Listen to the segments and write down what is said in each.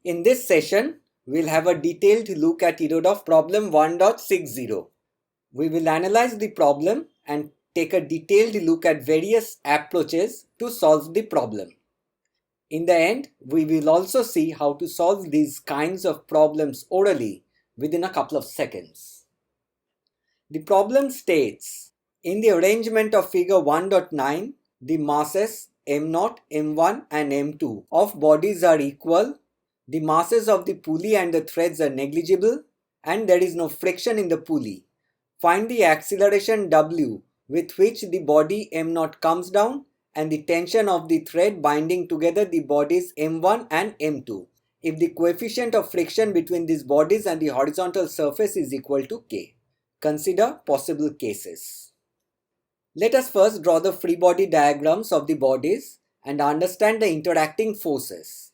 In this session, we'll have a detailed look at Irodov problem 1.60. We will analyze the problem and take a detailed look at various approaches to solve the problem. In the end, we will also see how to solve these kinds of problems orally within a couple of seconds. The problem states, in the arrangement of figure 1.9, the masses m0, m1 and m2 of bodies are equal, the masses of the pulley and the threads are negligible, and there is no friction in the pulley. Find the acceleration W with which the body m0 comes down and the tension of the thread binding together the bodies m1 and m2 if the coefficient of friction between these bodies and the horizontal surface is equal to k. Consider possible cases. Let us first draw the free body diagrams of the bodies and understand the interacting forces.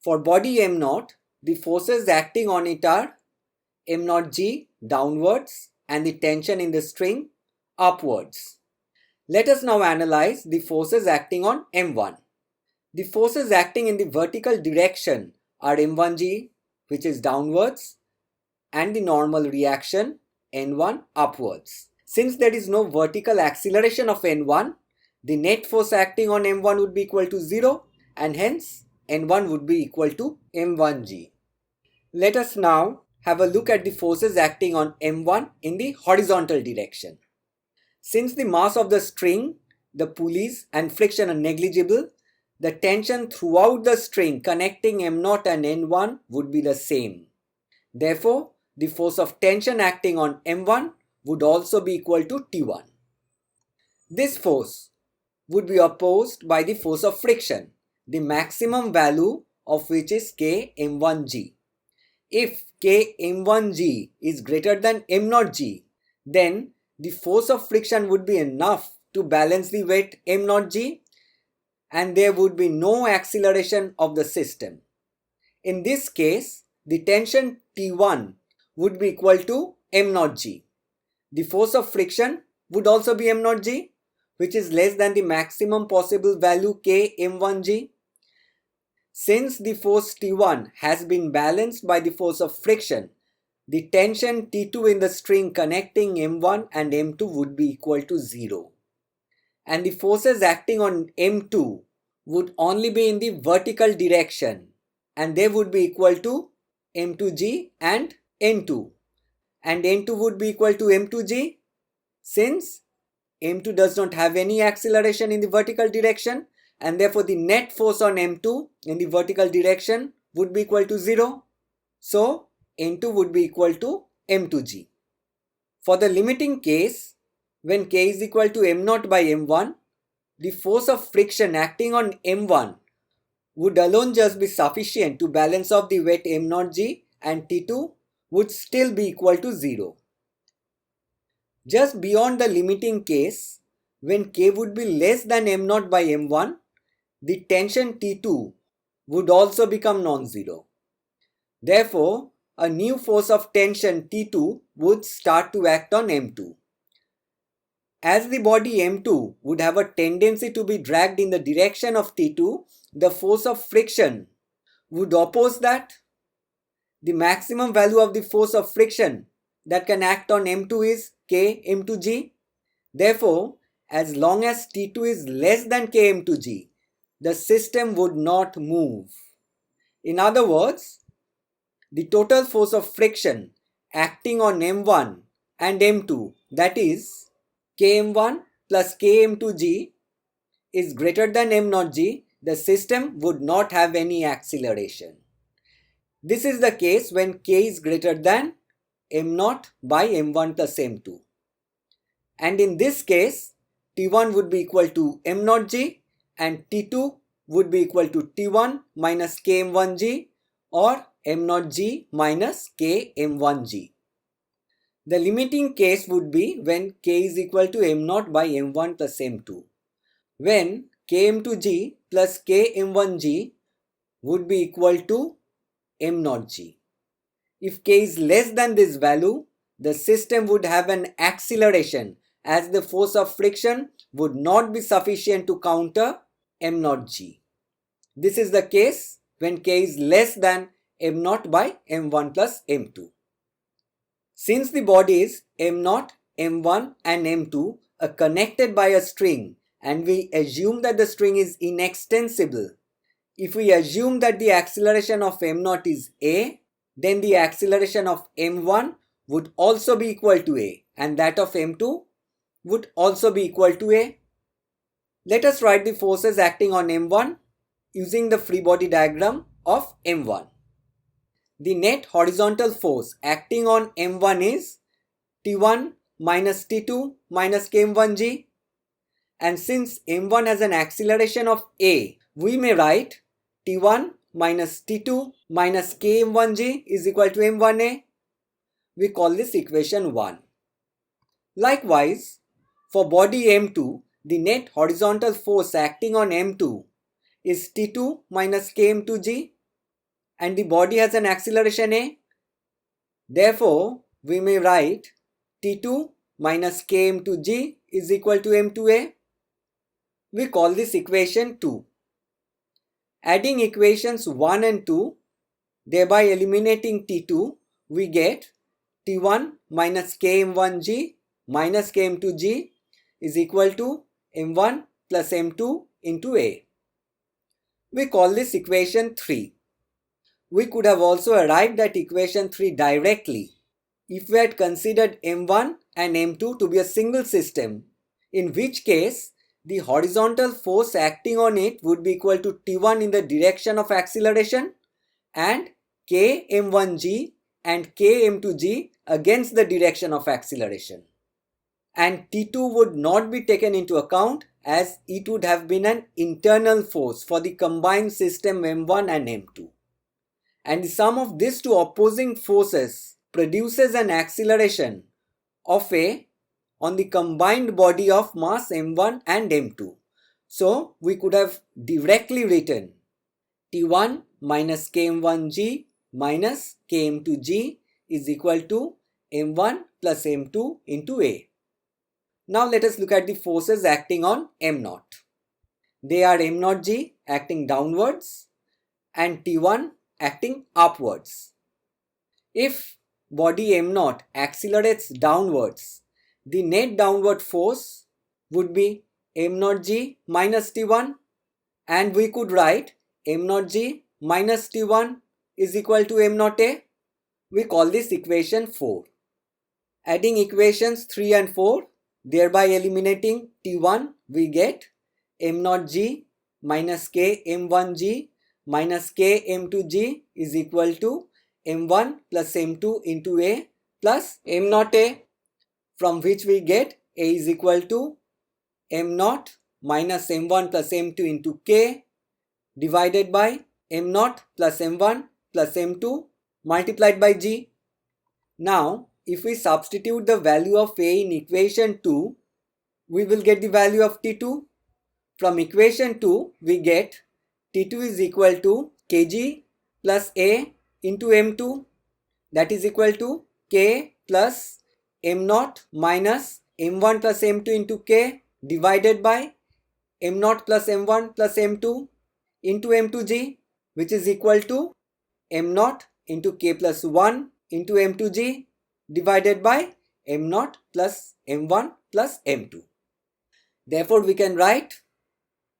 For body m0, the forces acting on it are m0g downwards and the tension in the string upwards. Let us now analyze the forces acting on m1. The forces acting in the vertical direction are m1g, which is downwards, and the normal reaction n1 upwards. Since there is no vertical acceleration of n1, the net force acting on m1 would be equal to 0 and hence n1 would be equal to m1g. Let us now have a look at the forces acting on m1 in the horizontal direction. Since the mass of the string, the pulleys and friction are negligible, the tension throughout the string connecting m0 and n1 would be the same. Therefore, the force of tension acting on m1 would also be equal to T1. This force would be opposed by the force of friction, the maximum value of which is K m1g. If K m1g is greater than m0g, then the force of friction would be enough to balance the weight m0g and there would be no acceleration of the system. In this case, the tension T1 would be equal to m0g. The force of friction would also be m0g, which is less than the maximum possible value K m1g. Since the force T1 has been balanced by the force of friction, the tension T2 in the string connecting m1 and m2 would be equal to 0. And the forces acting on m2 would only be in the vertical direction and they would be equal to m2g and n2. And n2 would be equal to m2g since m2 does not have any acceleration in the vertical direction and therefore the net force on m2 in the vertical direction would be equal to 0. So n2 would be equal to m2g. For the limiting case, when k is equal to m0 by m1, the force of friction acting on m1 would alone just be sufficient to balance off the weight m0g and T2 would still be equal to 0. Just beyond the limiting case, when k would be less than m0 by m1, the tension T2 would also become non-zero. Therefore, a new force of tension T2 would start to act on m2. As the body m2 would have a tendency to be dragged in the direction of T2, the force of friction would oppose that. The maximum value of the force of friction that can act on m2 is K m2g. Therefore, as long as T2 is less than K m2g, the system would not move. In other words, the total force of friction acting on m1 and m2, that is Km1 plus Km2g, is greater than m0g, the system would not have any acceleration. This is the case when k is greater than m0 by m1 plus m2. And in this case, T1 would be equal to m0g and T2 would be equal to T1 minus Km1g or m0g minus Km1g. The limiting case would be when k is equal to m0 by m1 plus m2, when Km2g plus Km1g would be equal to m0g. If k is less than this value, the system would have an acceleration as the force of friction would not be sufficient to counter m0g. This is the case when k is less than m0 by m1 plus m2. Since the bodies m0, m1 and m2 are connected by a string and we assume that the string is inextensible, if we assume that the acceleration of m0 is a, then the acceleration of m1 would also be equal to a and that of m2 would also be equal to a. Let us write the forces acting on m1 using the free body diagram of m1. The net horizontal force acting on m1 is T1 minus T2 minus km1g, and since m1 has an acceleration of a, we may write T1 minus T2 minus km1g is equal to m1a. We call this equation 1. Likewise, for body m2, the net horizontal force acting on m2 is T2 minus km2g and the body has an acceleration a. Therefore, we may write T2 minus km2g is equal to m2a. We call this equation 2. Adding equations 1 and 2, thereby eliminating T2, we get T1 minus km1g minus km2g is equal to m1 plus m2 into a. We call this equation 3. We could have also arrived at equation 3 directly if we had considered m1 and m2 to be a single system, in which case the horizontal force acting on it would be equal to T1 in the direction of acceleration and km1g and km2g against the direction of acceleration. And T2 would not be taken into account as it would have been an internal force for the combined system m1 and m2. And the sum of these two opposing forces produces an acceleration of a on the combined body of mass m1 and m2. So we could have directly written T1 minus km1g minus km2g is equal to m1 plus m2 into a. Now let us look at the forces acting on m0. They are m0g acting downwards and T1 acting upwards. If body m0 accelerates downwards, the net downward force would be m0g minus T1, and we could write m0g minus T1 is equal to m0a. We call this equation 4. Adding equations 3 and 4, thereby eliminating T1, we get m0g minus km1g minus km2g is equal to m1 plus m2 into a plus m0a, from which we get a is equal to m0 minus m1 plus m2 into k divided by m0 plus m1 plus m2 multiplied by g. Now, if we substitute the value of a in equation 2, we will get the value of T2. From equation 2, we get T2 is equal to kg plus a into m2, that is equal to k plus m0 minus m1 plus m2 into k divided by m0 plus m1 plus m2 into m2g, which is equal to m0 into k plus 1 into m2g divided by m0 plus m1 plus m2. Therefore, we can write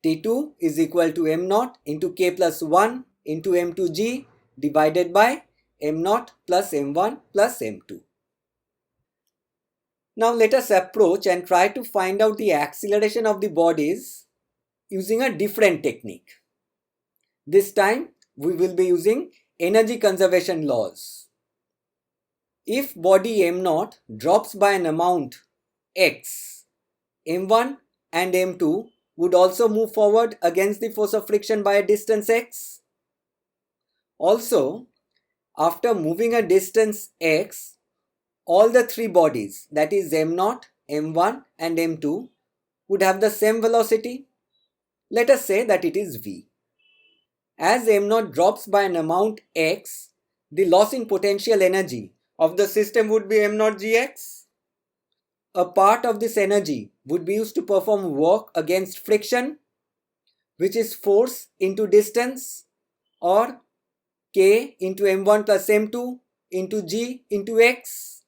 T2 is equal to m0 into k plus 1 into m2g divided by m0 plus m1 plus m2. Now let us approach and try to find out the acceleration of the bodies using a different technique. This time we will be using energy conservation laws. If body m0 drops by an amount x, m1 and m2 would also move forward against the force of friction by a distance x. Also, after moving a distance x, all the three bodies, that is m0, m1 and m2, would have the same velocity. Let us say that it is v. As m0 drops by an amount x, the loss in potential energy of the system would be m0 gx. A part of this energy would be used to perform work against friction, which is force into distance, or K into m1 plus m2 into G into X,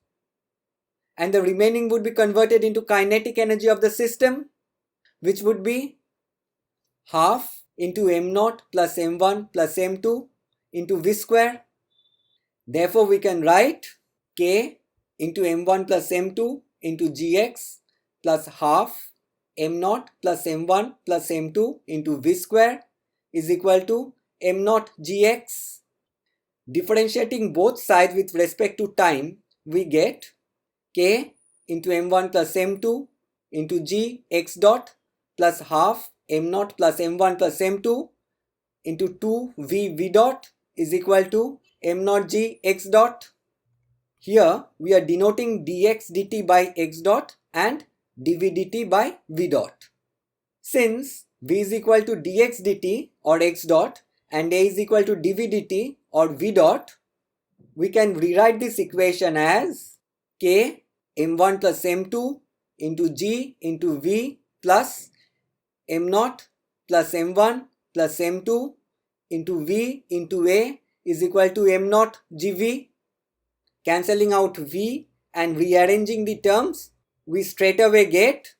and the remaining would be converted into kinetic energy of the system, which would be half into m0 plus m1 plus m2 into v square. Therefore, we can write K into m1 plus m2 into Gx plus half m0 plus m1 plus m2 into v square is equal to m0 Gx. Differentiating both sides with respect to time, we get K into m1 plus m2 into G x dot plus half m0 plus m1 plus m2 into 2v v dot is equal to m0 G x dot. Here we are denoting dx dt by x dot and dv dt by v dot. Since v is equal to dx dt or x dot and a is equal to dv dt or v dot, we can rewrite this equation as K m1 plus m2 into G into v plus m0 plus m1 plus m2 into v into a is equal to m0 gv. Cancelling out v and rearranging the terms, we straight away get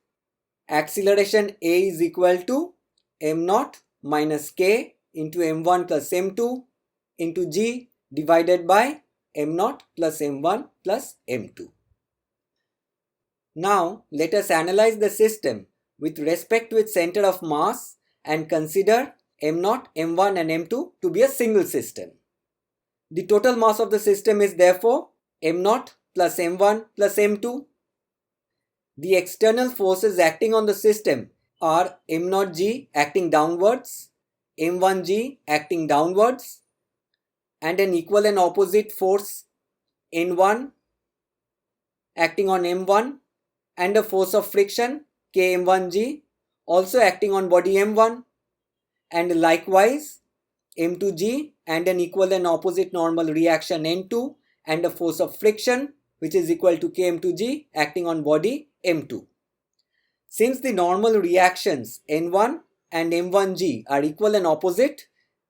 acceleration a is equal to m0 minus k into m1 plus m2 into g divided by m0 plus m1 plus m2. Now let us analyze the system with respect to its center of mass and consider m0, m1 and m2 to be a single system. The total mass of the system is therefore m0 plus m1 plus m2. The external forces acting on the system are m0g acting downwards, m1g acting downwards, and an equal and opposite force n1 acting on m1, and a force of friction km1g also acting on body m1, and likewise m2g and an equal and opposite normal reaction n2 and a force of friction which is equal to km2g acting on body m2. Since the normal reactions n1 and m1g are equal and opposite,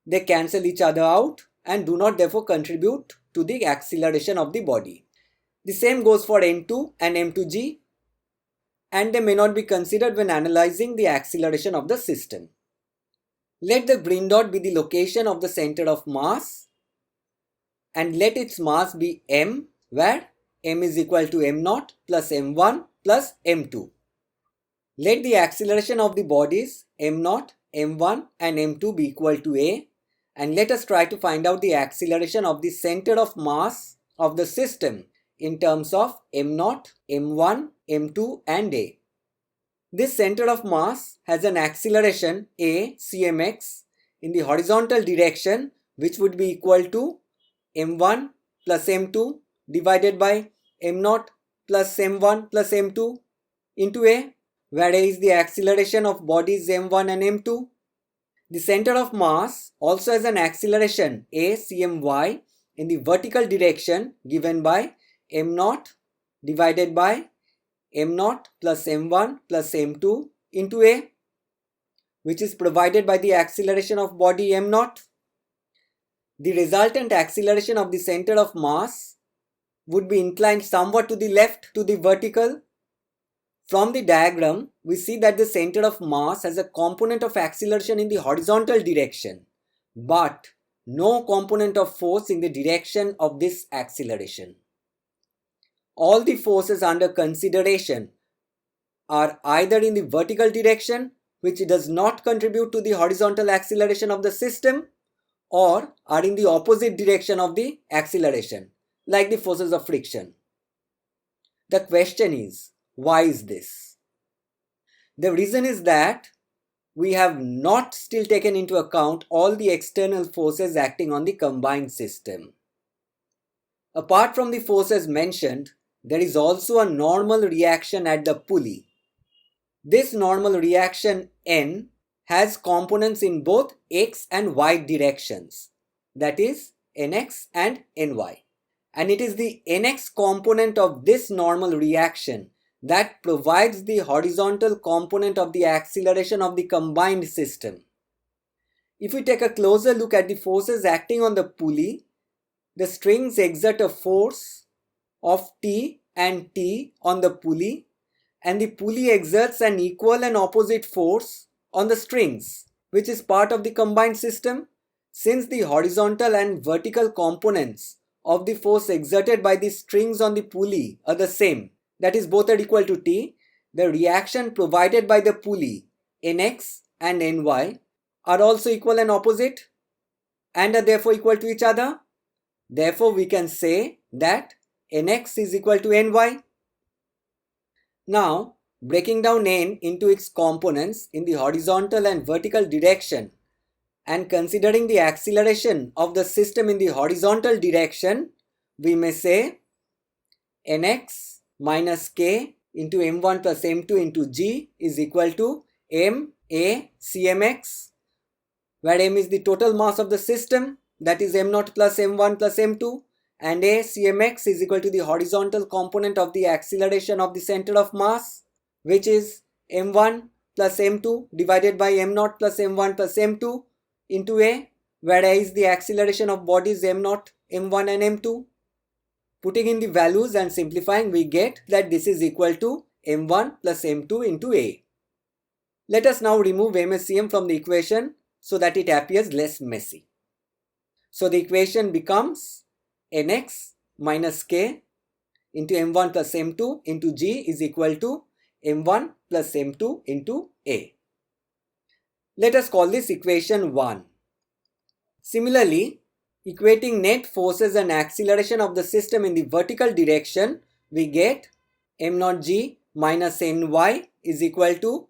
they cancel each other out and do not therefore contribute to the acceleration of the body. The same goes for n2 and m2g, and they may not be considered when analyzing the acceleration of the system. Let the green dot be the location of the center of mass and let its mass be m, where m is equal to m0 plus m1 plus m2. Let the acceleration of the bodies m0, m1 and m2 be equal to a, and let us try to find out the acceleration of the center of mass of the system in terms of m0, m1, m2 and a. This center of mass has an acceleration a cmx in the horizontal direction, which would be equal to m1 plus m2 divided by m0 plus m1 plus m2 into a, where a is the acceleration of bodies m1 and m2. The center of mass also has an acceleration a cmy in the vertical direction given by m0 divided by m0 plus m1 plus m2 into a, which is provided by the acceleration of body m0. The resultant acceleration of the center of mass would be inclined somewhat to the left, to the vertical. From the diagram, we see that the center of mass has a component of acceleration in the horizontal direction, but no component of force in the direction of this acceleration. All the forces under consideration are either in the vertical direction, which does not contribute to the horizontal acceleration of the system, or are in the opposite direction of the acceleration, like the forces of friction. The question is, why is this? The reason is that we have not still taken into account all the external forces acting on the combined system. Apart from the forces mentioned, there is also a normal reaction at the pulley. This normal reaction N has components in both x and y directions, that is Nx and Ny. And it is the Nx component of this normal reaction that provides the horizontal component of the acceleration of the combined system. If we take a closer look at the forces acting on the pulley, the strings exert a force of T and T on the pulley, and the pulley exerts an equal and opposite force on the strings, which is part of the combined system. Since the horizontal and vertical components of the force exerted by the strings on the pulley are the same, that is, both are equal to T, the reaction provided by the pulley Nx and Ny are also equal and opposite and are therefore equal to each other. Therefore, we can say that Nx is equal to Ny. Now, breaking down N into its components in the horizontal and vertical direction and considering the acceleration of the system in the horizontal direction, we may say Nx minus k into m1 plus m2 into g is equal to m a cmx, where m is the total mass of the system, that is m0 plus m1 plus m2, and a cmx is equal to the horizontal component of the acceleration of the center of mass, which is m1 plus m2 divided by m0 plus m1 plus m2 into a, where a is the acceleration of bodies m0, m1 and m2. Putting in the values and simplifying, we get that this is equal to m1 plus m2 into a. Let us now remove MSCM from the equation so that it appears less messy. So the equation becomes Nx minus k into m1 plus m2 into g is equal to m1 plus m2 into a. Let us call this equation 1. Similarly, equating net forces and acceleration of the system in the vertical direction, we get m0 g minus ny is equal to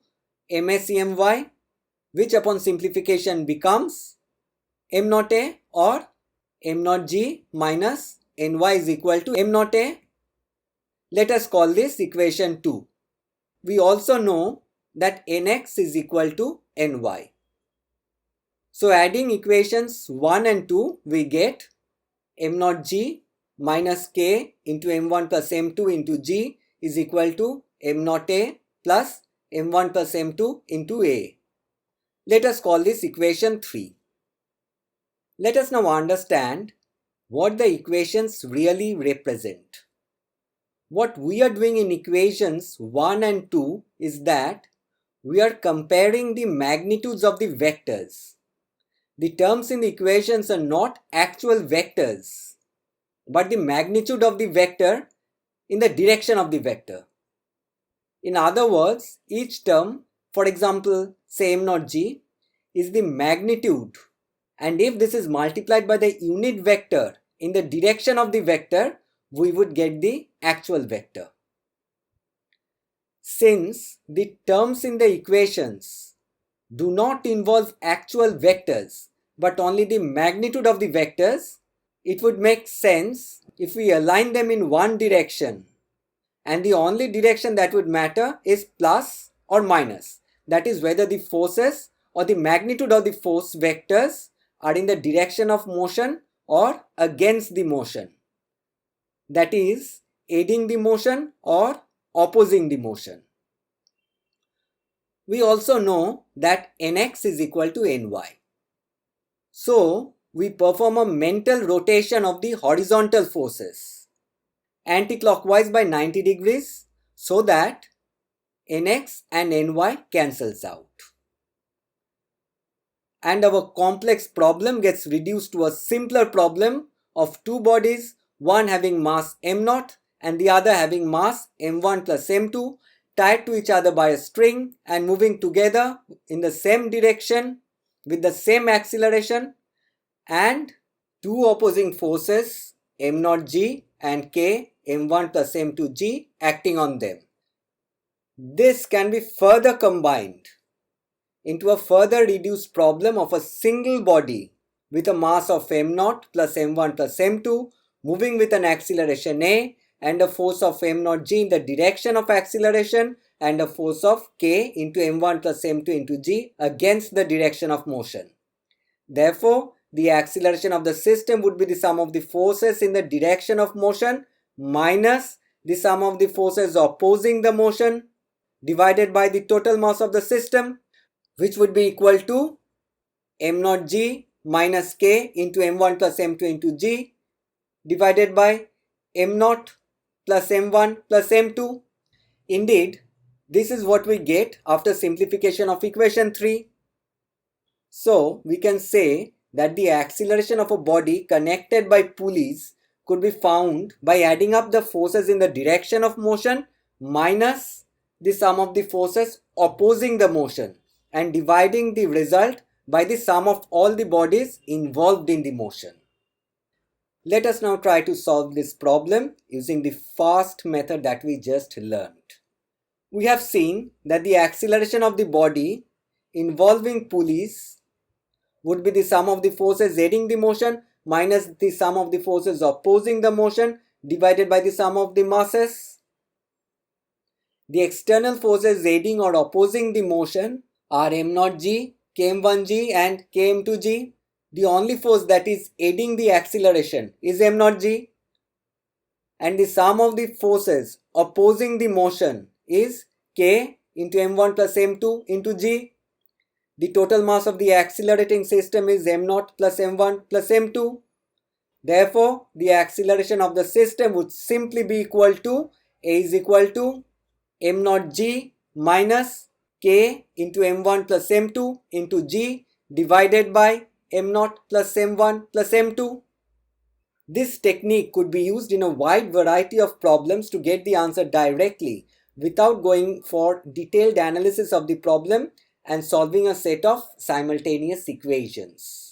MACMY, which upon simplification becomes m0 a, or m0 g minus ny is equal to m0 a. Let us call this equation 2. We also know that nx is equal to ny. So adding equations 1 and 2, we get m0 g minus k into m1 plus m2 into g is equal to m0 a plus m1 plus m2 into a. Let us call this equation 3. Let us now understand what the equations really represent. What we are doing in equations 1 and 2 is that we are comparing the magnitudes of the vectors. The terms in the equations are not actual vectors, but the magnitude of the vector in the direction of the vector. In other words, each term, for example, say m0 g, is the magnitude, and if this is multiplied by the unit vector in the direction of the vector, we would get the actual vector. Since the terms in the equations do not involve actual vectors but only the magnitude of the vectors, it would make sense if we align them in one direction, and the only direction that would matter is plus or minus, that is whether the forces or the magnitude of the force vectors are in the direction of motion or against the motion, that is aiding the motion or opposing the motion. We also know that nx is equal to ny. So we perform a mental rotation of the horizontal forces anti-clockwise by 90 degrees so that nx and ny cancels out. And our complex problem gets reduced to a simpler problem of two bodies, one having mass m0 and the other having mass m1 plus m2, tied to each other by a string and moving together in the same direction with the same acceleration, and two opposing forces m0 g and k m1 plus m2 g acting on them. This can be further combined into a further reduced problem of a single body with a mass of m0 plus m1 plus m2 moving with an acceleration a and a force of m0 g in the direction of acceleration and a force of k into m1 plus m2 into g against the direction of motion. Therefore, the acceleration of the system would be the sum of the forces in the direction of motion minus the sum of the forces opposing the motion divided by the total mass of the system, which would be equal to m naught g minus k into m1 plus m2 into g divided by m naught plus m1 plus m2. Indeed, this is what we get after simplification of equation 3. So we can say that the acceleration of a body connected by pulleys could be found by adding up the forces in the direction of motion minus the sum of the forces opposing the motion and dividing the result by the sum of all the bodies involved in the motion. Let us now try to solve this problem using the fast method that we just learned. We have seen that the acceleration of the body involving pulleys would be the sum of the forces aiding the motion minus the sum of the forces opposing the motion divided by the sum of the masses. The external forces aiding or opposing the motion are m naught g, km1g and km2g. The only force that is aiding the acceleration is m naught g, and the sum of the forces opposing the motion is k into m1 plus m2 into g. The total mass of the accelerating system is m naught plus m1 plus m2. Therefore, the acceleration of the system would simply be equal to A is equal to m naught g minus k into m1 plus m2 into g divided by m naught plus m1 plus m2. This technique could be used in a wide variety of problems to get the answer directly without going for detailed analysis of the problem and solving a set of simultaneous equations.